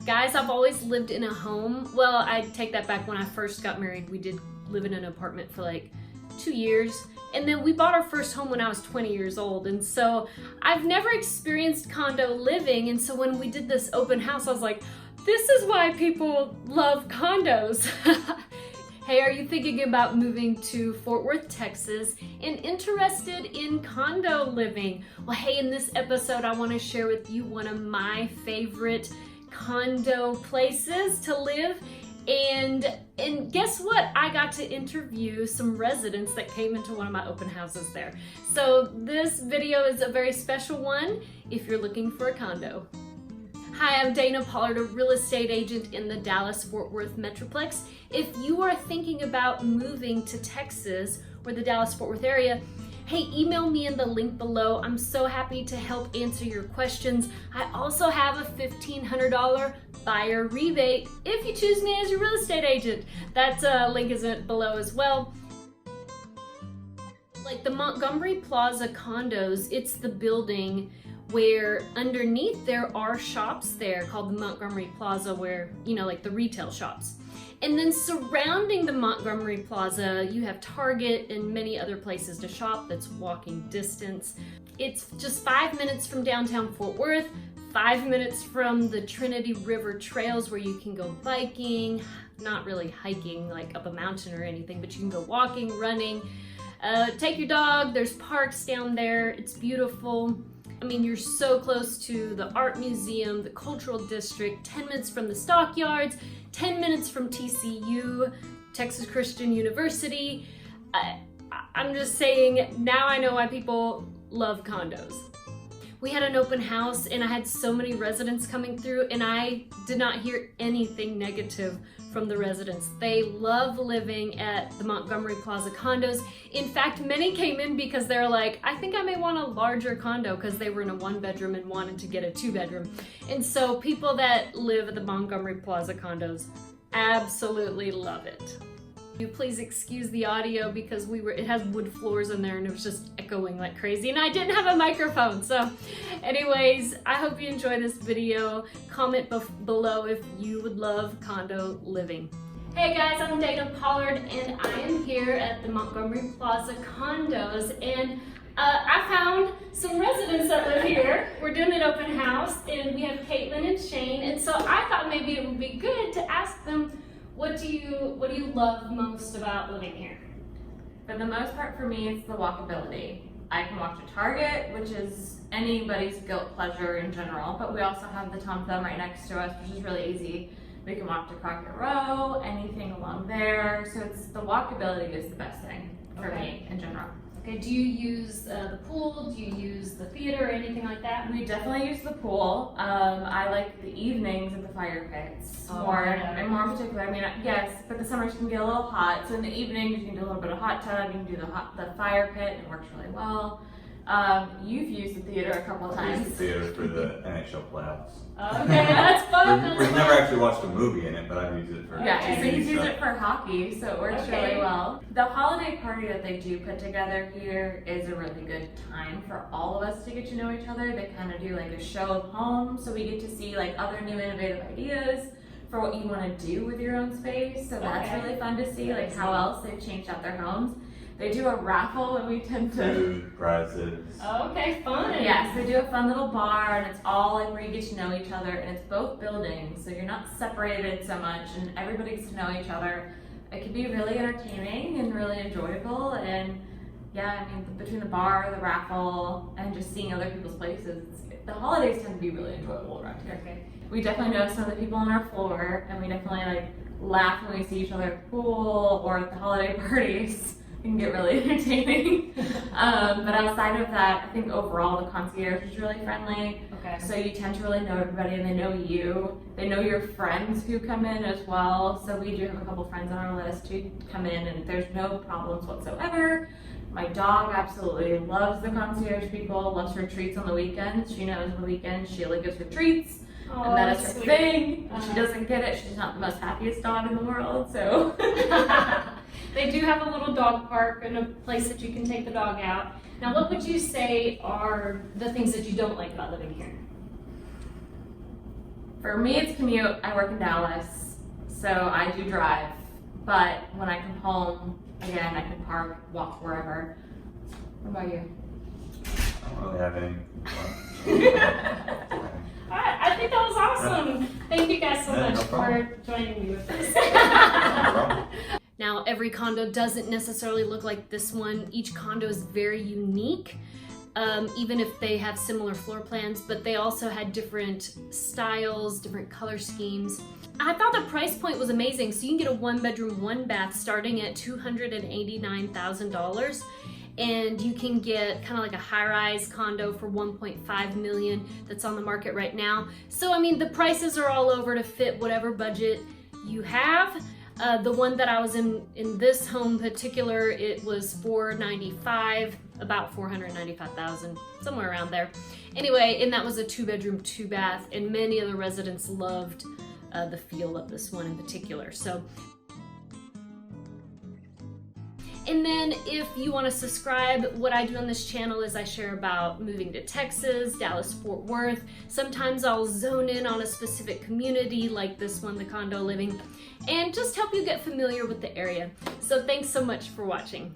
Guys, I've always lived in a home. Well, I take that back. When I first got married, we did live in an apartment for like 2 years. And then we bought our first home when I was 20 years old. And so I've never experienced condo living. And so when we did this open house, I was like, this is why people love condos. Hey, are you thinking about moving to Fort Worth, Texas and interested in condo living? Well, hey, in this episode, I want to share with you one of my favorite condo places to live. And guess what? I got to interview some residents that came into one of my open houses there. So this video is a very special one if you're looking for a condo. Hi, I'm Dana Pollard, a real estate agent in the Dallas-Fort Worth Metroplex. If you are thinking about moving to Texas or the Dallas-Fort Worth area, hey, email me in the link below. I'm so happy to help answer your questions. I also have a $1,500 buyer rebate if you choose me as your real estate agent. That link is below as well. Like the Montgomery Plaza condos, it's the building where underneath there are shops there called the Montgomery Plaza where, you know, like the retail shops. And then surrounding the Montgomery Plaza, you have Target and many other places to shop that's walking distance. It's just 5 minutes from downtown Fort Worth, 5 minutes from the Trinity River trails where you can go biking, not really hiking like up a mountain or anything, but you can go walking, running, take your dog, there's parks down there, it's beautiful. I mean, you're so close to the art museum, the cultural district, 10 minutes from the stockyards, 10 minutes from TCU, Texas Christian University. I'm just saying, now I know why people love condos. We had an open house and I had so many residents coming through and I did not hear anything negative from the residents. They love living at the Montgomery Plaza condos. In fact, many came in because they're like, I think I may want a larger condo because they were in a 1-bedroom and wanted to get a 2-bedroom. And so people that live at the Montgomery Plaza condos absolutely love it. You please excuse the audio because it has wood floors in there and it was just echoing like crazy and I didn't have a microphone. So anyways, I hope you enjoy this video. Comment below if you would love condo living. Hey guys, I'm Dana Pollard and I am here at the Montgomery Plaza condos and I found some residents that live here. We're doing an open house and we have Caitlin and Shane, and so I thought maybe it would be good to ask them, what do you love most about living here? For the most part, for me, it's the walkability. I can walk to Target, which is anybody's guilt pleasure in general, but we also have the Tom Thumb right next to us, which is really easy. We can walk to Crockett Row, anything along there. So it's the walkability is the best thing for me in general. Okay, do you use the pool? Do you use the theater or anything like that? We definitely use the pool. I like the evenings at the fire pits and more in particular. I mean, yes, but the summers can get a little hot. So in the evenings, you can do a little bit of hot tub. You can do the fire pit, and it works really well. You've used the theater a couple times. I used the theater for the NHL playoffs. Okay, that's fun. We've never actually watched a movie in it, but I've used it for TV, so he's used it for hockey, so it works really well. The holiday party that they do put together here is a really good time for all of us to get to know each other. They kind of do like a show of homes, so we get to see like other new innovative ideas for what you want to do with your own space. So that's really fun to see, like how else they've changed out their homes. They do a raffle and we tend to... Food, prizes. Okay, fun. Yes, they do a fun little bar and it's all like where you get to know each other and it's both buildings, so you're not separated so much and everybody gets to know each other. It can be really entertaining and really enjoyable, and yeah, I mean, between the bar, the raffle, and just seeing other people's places, the holidays tend to be really enjoyable around here. Okay. We definitely know some of the people on our floor and we definitely like laugh when we see each other at the pool or at the holiday parties. Can get really entertaining. But outside of that, I think overall the concierge is really friendly. Okay. So you tend to really know everybody and they know you. They know your friends who come in as well. So we do have a couple friends on our list who come in and there's no problems whatsoever. My dog absolutely loves the concierge people, loves her treats on the weekends. She knows on the weekends Sheila gives her treats. And that is her thing. If she doesn't get it, she's not the most happiest dog in the world, so. They do have a little dog park and a place that you can take the dog out. Now, what would you say are the things that you don't like about living here? For me, it's commute. I work in Dallas, so I do drive. But when I come home, again, I can park, walk wherever. What about you? I don't really have any. I think that was awesome. Thank you guys so Yeah, much no problem. for joining me with this. No problem. Now, every condo doesn't necessarily look like this one. Each condo is very unique, even if they have similar floor plans, but they also had different styles, different color schemes. I thought the price point was amazing. So you can get a 1-bedroom, 1-bath starting at $289,000. And you can get kind of like a high-rise condo for $1.5 million that's on the market right now. So I mean, the prices are all over to fit whatever budget you have. The one that I was in this home particular, it was $495,000, about $495,000, somewhere around there. Anyway, and that was a 2-bedroom, 2-bath, and many of the residents loved the feel of this one in particular. So. And then if you want to subscribe, what I do on this channel is I share about moving to Texas, Dallas, Fort Worth. Sometimes I'll zone in on a specific community like this one, the condo living, and just help you get familiar with the area. So thanks so much for watching.